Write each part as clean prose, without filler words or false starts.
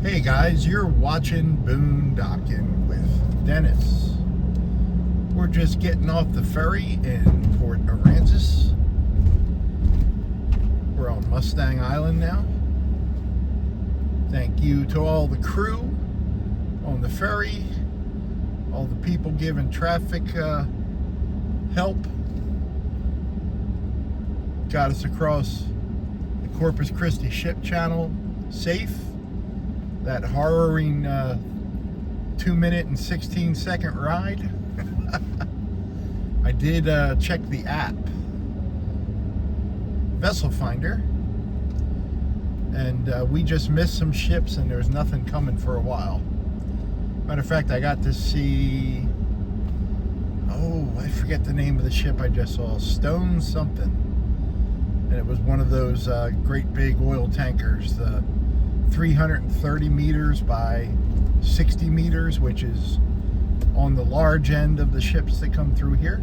Hey guys, you're watching Boondocking with Dennis. We're just getting off the ferry in Port Aransas. We're on Mustang Island now. Thank you to all the crew on the ferry, all the people giving traffic help. Got us across the Corpus Christi ship channel safe. That harrowing 2-minute and 16-second ride. I did check the app, Vessel Finder, and we just missed some ships and there's nothing coming for a while. Matter of fact, I got to see, I forget the name of the ship I just saw, Stone something. And it was one of those great big oil tankers, the 330 meters by 60 meters, which is on the large end of the ships that come through here.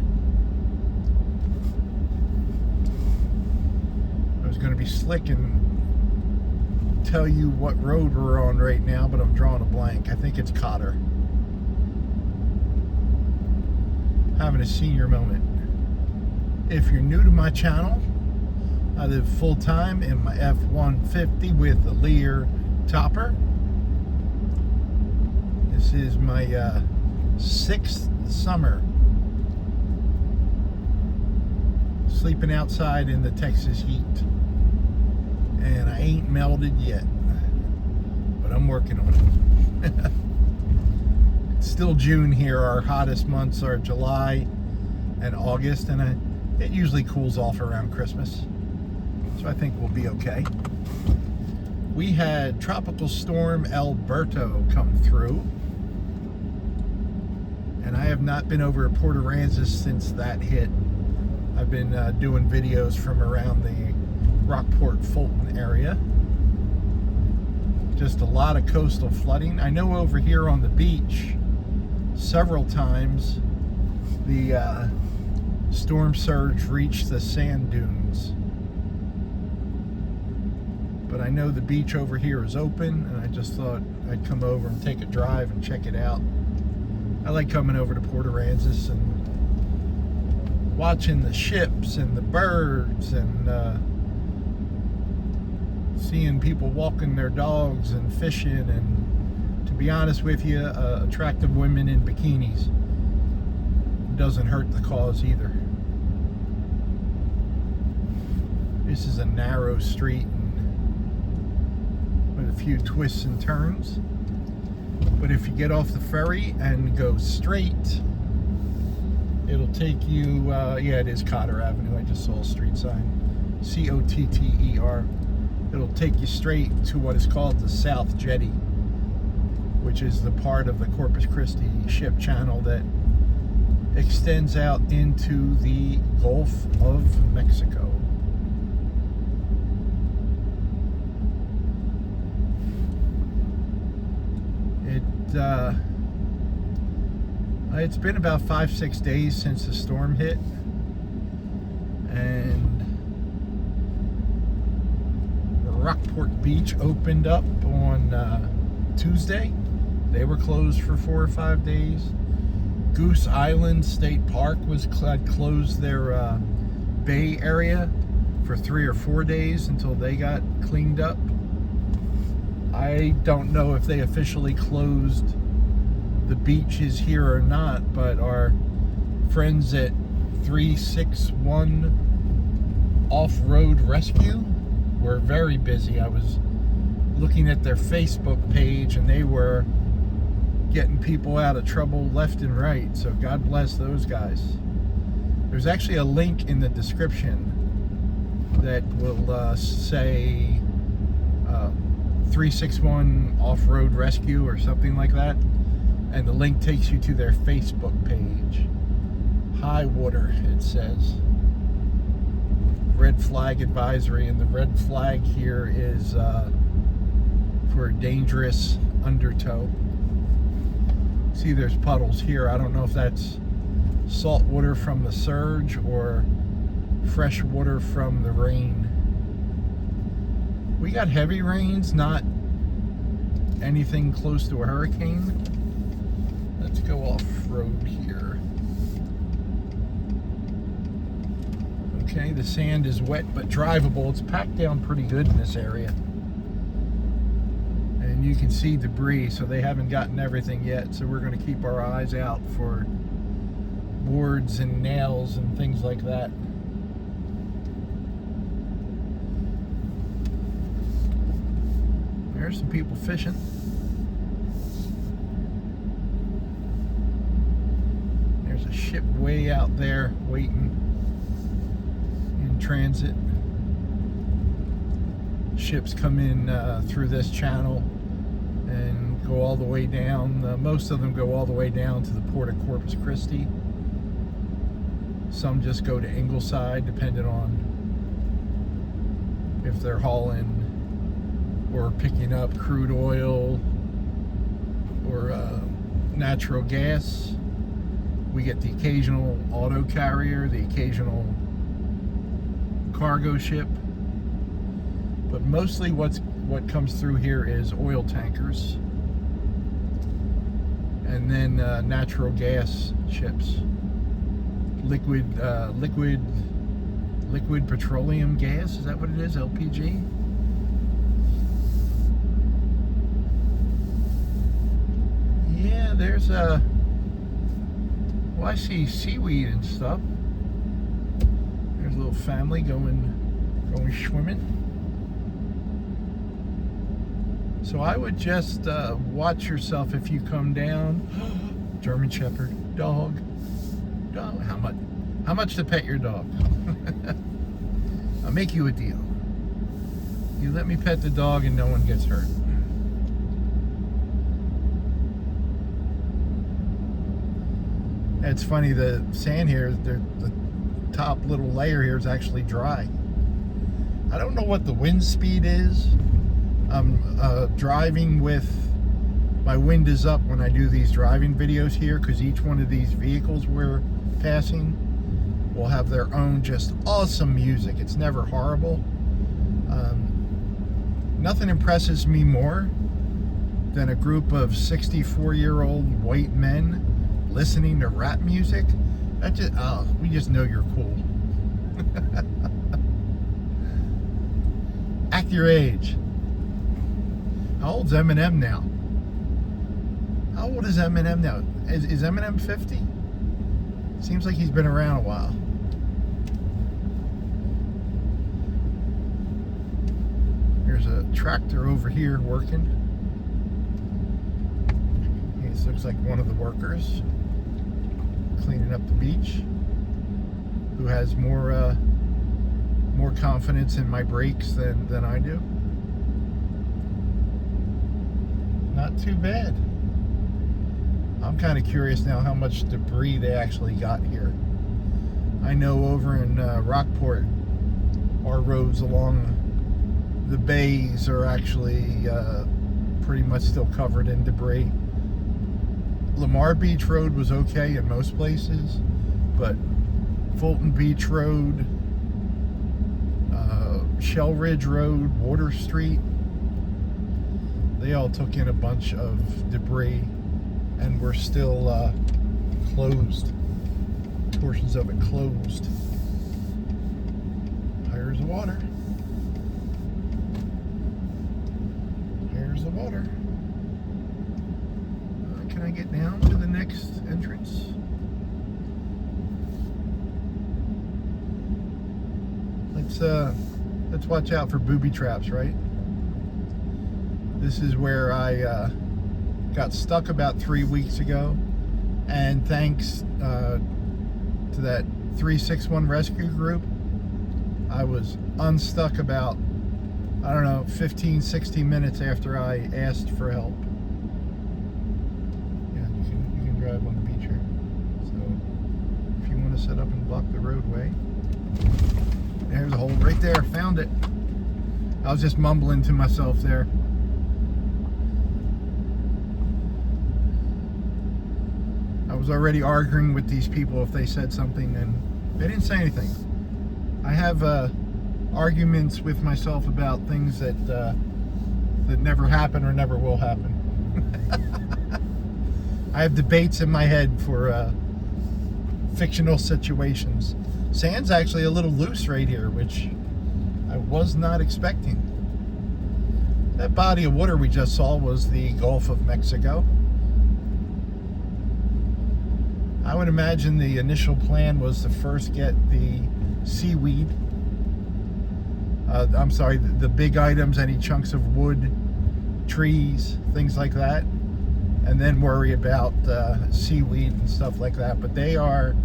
I was going to be slick and tell you what road we're on right now, but I'm drawing a blank. I think it's Cotter. Having a senior moment. If you're new to my channel, I live full-time in my F-150 with the Leer Topper. This is my 6th summer sleeping outside in the Texas heat. And I ain't melted yet, but I'm working on it. It's still June here. Our hottest months are July and August, and it usually cools off around Christmas. So I think we'll be okay. We had Tropical Storm Alberto come through, and I have not been over at Port Aransas since that hit. I've been doing videos from around the Rockport, Fulton area. Just a lot of coastal flooding. I know over here on the beach, several times the storm surge reached the sand dunes. But I know the beach over here is open, and I just thought I'd come over and take a drive and check it out. I like coming over to Port Aransas and watching the ships and the birds and seeing people walking their dogs and fishing, and to be honest with you, attractive women in bikinis doesn't hurt the cause either. This is a narrow street with a few twists and turns, but if you get off the ferry and go straight, it'll take you, yeah, it is Cotter Avenue. I just saw a street sign, C-O-T-T-E-R. It'll take you straight to what is called the South Jetty, which is the part of the Corpus Christi ship channel that extends out into the Gulf of Mexico. It's been about 5-6 days since the storm hit, and Rockport Beach opened up on Tuesday. They were closed for 4 or 5 days. Goose Island State Park had closed their bay area for 3 or 4 days until they got cleaned up. I don't know if they officially closed the beaches here or not, but our friends at 361 Off-Road Rescue were very busy. I was looking at their Facebook page, and they were getting people out of trouble left and right, so God bless those guys. There's actually a link in the description that will say 361 Off-Road Rescue or something like that, and the link takes you to their Facebook page. High water, it says. Red flag advisory, and the red flag here is for dangerous undertow. See, there's puddles here. I don't know if that's salt water from the surge or fresh water from the rain. We got heavy rains, not anything close to a hurricane. Let's go off-road here. Okay, the sand is wet but drivable. It's packed down pretty good in this area. And you can see debris, so they haven't gotten everything yet. So we're going to keep our eyes out for boards and nails and things like that. There's some people fishing. There's a ship way out there waiting in transit. Ships come in through this channel and go all the way down. Most of them go all the way down to the port of Corpus Christi. Some just go to Ingleside, depending on if they're hauling or picking up crude oil or natural gas. We get the occasional auto carrier, the occasional cargo ship, but mostly what comes through here is oil tankers and then natural gas ships, liquid petroleum gas. Is that what it is? LPG. Yeah, there's well, I see seaweed and stuff. There's a little family going swimming. So I would just watch yourself if you come down. German Shepherd, dog. How much to pet your dog? I'll make you a deal. You let me pet the dog and no one gets hurt. It's funny, the sand here, the top little layer here is actually dry. I don't know what the wind speed is. I'm driving with, my wind is up when I do these driving videos here, because each one of these vehicles we're passing will have their own just awesome music. It's never horrible. Nothing impresses me more than a group of 64-year-old white men listening to rap music. That just, we just know you're cool. Act your age. How old's Eminem now? How old is Eminem now? Is Eminem 50? Seems like he's been around a while. There's a tractor over here working. This looks like one of the workers cleaning up the beach, who has more confidence in my brakes than I do. Not too bad. I'm kind of curious now how much debris they actually got here. I know over in Rockport, our roads along the bays are actually pretty much still covered in debris. Lamar Beach Road was okay in most places, but Fulton Beach Road, Shell Ridge Road, Water Street, they all took in a bunch of debris and were still closed. Portions of it closed. Here's the water. Here's the water. Can I get down to the next entrance? Let's watch out for booby traps, right? This is where I got stuck about 3 weeks ago, and thanks to that 361 rescue group, I was unstuck about, I don't know, 15, 16 minutes after I asked for help. Yeah, you can drive on the beach here. So if you want to set up and block the roadway, there's a hole right there. Found it. I was just mumbling to myself there. I was already arguing with these people if they said something, and they didn't say anything. I have arguments with myself about things that that never happen or never will happen. I have debates in my head for fictional situations. Sand's actually a little loose right here, which I was not expecting. That body of water we just saw was the Gulf of Mexico. I would imagine the initial plan was to first get the seaweed. I'm sorry, the big items, any chunks of wood, trees, things like that, and then worry about seaweed and stuff like that. But they are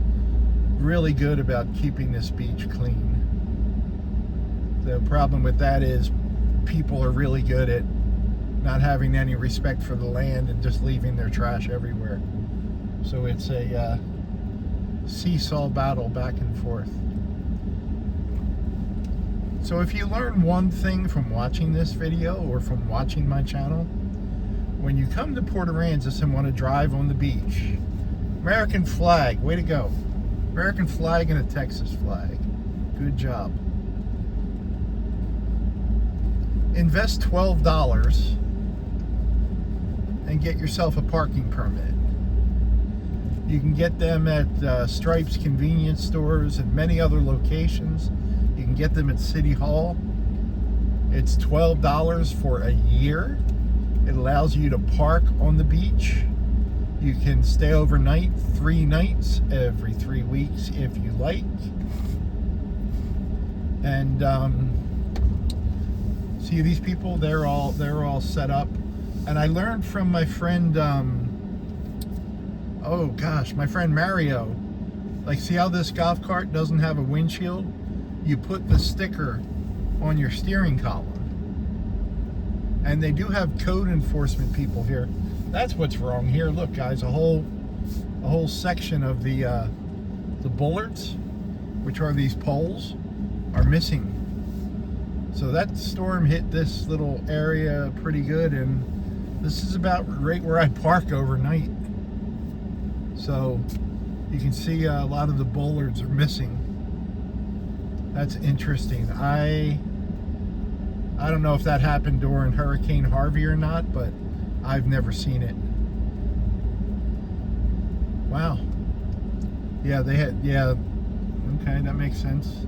really good about keeping this beach clean. The problem with that is people are really good at not having any respect for the land and just leaving their trash everywhere. So it's a seesaw battle back and forth. So if you learn one thing from watching this video or from watching my channel, when you come to Port Aransas and want to drive on the beach, American flag, way to go. American flag and a Texas flag. Good job. Invest $12 and get yourself a parking permit. You can get them at Stripes convenience stores and many other locations. You can get them at City Hall. It's $12 for a year. It allows you to park on the beach. You can stay overnight 3 nights every 3 weeks if you like. And see these people, they're all set up. And I learned from my friend oh gosh, my friend Mario, like, see how this golf cart doesn't have a windshield? You put the sticker on your steering column. And they do have code enforcement people here. That's what's wrong here. Look, guys, a whole section of the bullards, which are these poles, are missing. So that storm hit this little area pretty good, and this is about right where I park overnight. So you can see a lot of the bollards are missing. That's interesting. I don't know if that happened during Hurricane Harvey or not, but I've never seen it. Wow. Yeah, they had, yeah, okay, that makes sense.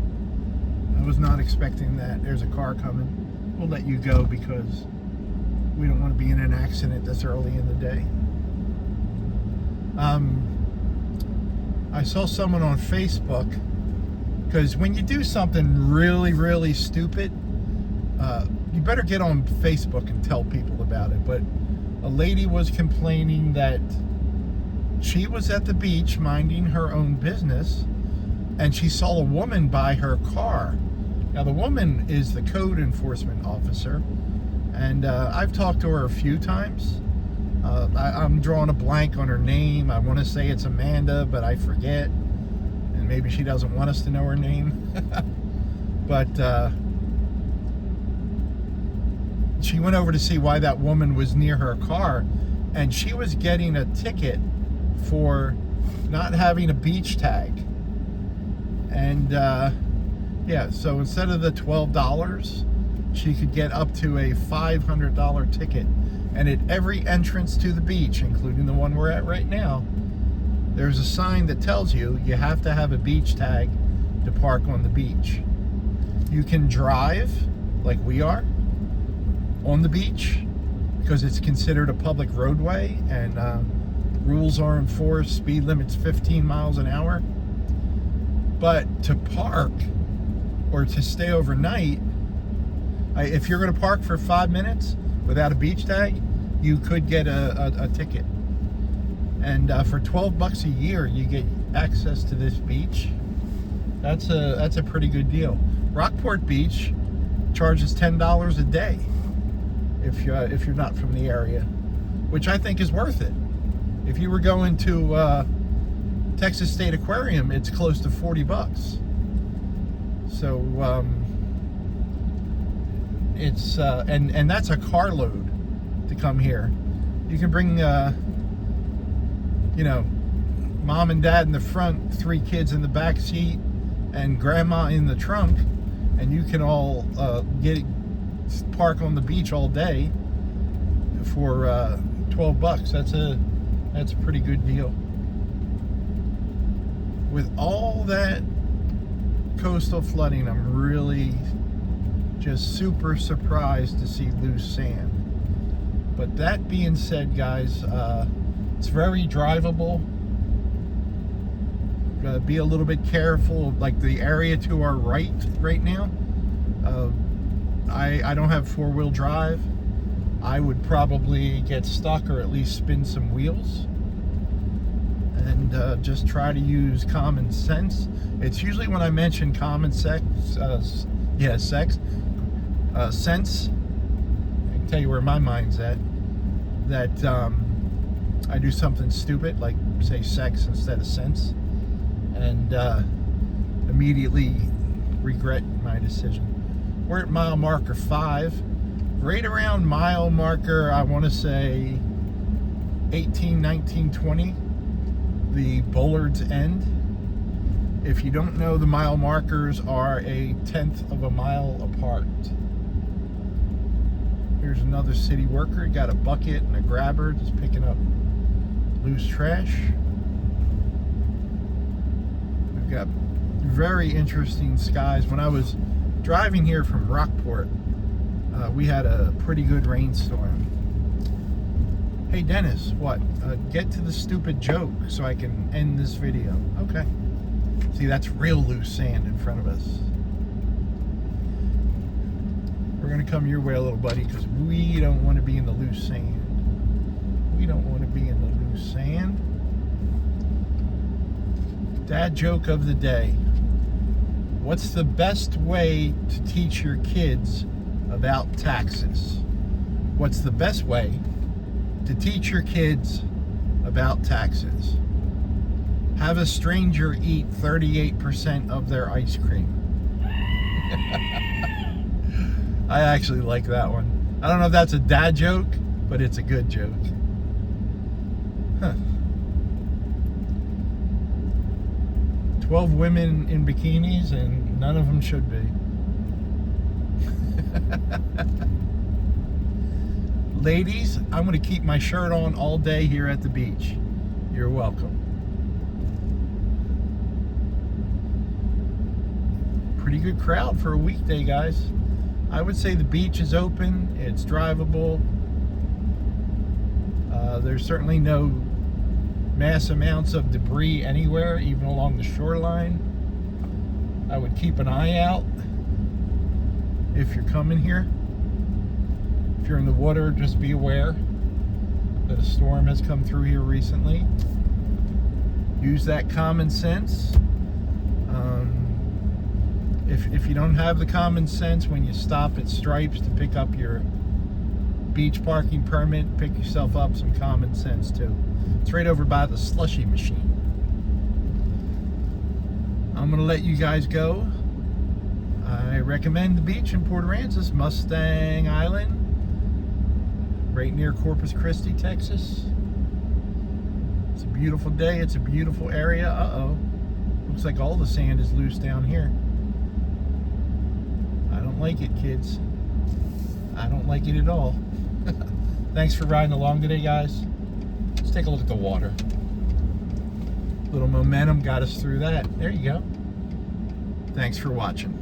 I was not expecting that. There's a car coming. We'll let you go because we don't want to be in an accident this early in the day. I saw someone on Facebook, because when you do something really, really stupid, you better get on Facebook and tell people about it. But a lady was complaining that she was at the beach minding her own business, and she saw a woman by her car. Now, the woman is the code enforcement officer, and I've talked to her a few times. I'm drawing a blank on her name. I want to say it's Amanda, but I forget. And maybe she doesn't want us to know her name. But she went over to see why that woman was near her car, and she was getting a ticket for not having a beach tag. And yeah, so instead of the $12, she could get up to a $500 ticket. And at every entrance to the beach, including the one we're at right now, there's a sign that tells you you have to have a beach tag to park on the beach. You can drive, like we are, on the beach because it's considered a public roadway, and rules are enforced. Speed limit's 15 miles an hour. But to park or to stay overnight, if you're going to park for 5 minutes without a beach tag, you could get a ticket. And for $12 a year, you get access to this beach. That's a pretty good deal. Rockport Beach charges $10 a day if you're not from the area, which I think is worth it. If you were going to Texas State Aquarium, it's close to $40. So it's and that's a carload to come here. You can bring you know, mom and dad in the front, 3 kids in the back seat, and grandma in the trunk, and you can all park on the beach all day for 12 bucks. That's a pretty good deal. With all that coastal flooding, I'm really just super surprised to see loose sand. But that being said, guys, it's very drivable. Be a little bit careful, like the area to our right now. I don't have four-wheel drive. I would probably get stuck or at least spin some wheels. And just try to use common sense. It's usually when I mention common sense, sense. I can tell you where my mind's at. That I do something stupid, like say sex instead of sense, and immediately regret my decision. We're at mile marker 5, right around mile marker, I want to say 18, 19, 20. The Bullard's End. If you don't know, the mile markers are a 1/10 of a mile apart. Here's another city worker. Got a bucket and a grabber, just picking up loose trash. We've got very interesting skies. When I was driving here from Rockport, we had a pretty good rainstorm. Hey Dennis, what? Get to the stupid joke so I can end this video. Okay. See, that's real loose sand in front of us. We're gonna come your way a little, buddy, because we don't want to be in the loose sand. We don't want to be in the loose sand. Dad joke of the day. What's the best way to teach your kids about taxes? What's the best way to teach your kids about taxes? Have a stranger eat 38% of their ice cream. I actually like that one. I don't know if that's a dad joke, but it's a good joke. Huh. 12 women in bikinis, and none of them should be. Ladies, I'm going to keep my shirt on all day here at the beach. You're welcome. Pretty good crowd for a weekday, guys. I would say the beach is open. It's drivable. There's certainly no mass amounts of debris anywhere, even along the shoreline. I would keep an eye out if you're coming here. If you're in the water, just be aware that a storm has come through here recently. Use that common sense. If you don't have the common sense when you stop at Stripes to pick up your beach parking permit, pick yourself up some common sense too. It's right over by the slushy machine. I'm going to let you guys go. I recommend the beach in Port Aransas, Mustang Island, right near Corpus Christi, Texas. It's a beautiful day. It's a beautiful area. Uh-oh. Looks like all the sand is loose down here. I don't like it, kids. I don't like it at all. Thanks for riding along today, guys. Let's take a look at the water. Little momentum got us through that. There you go. Thanks for watching.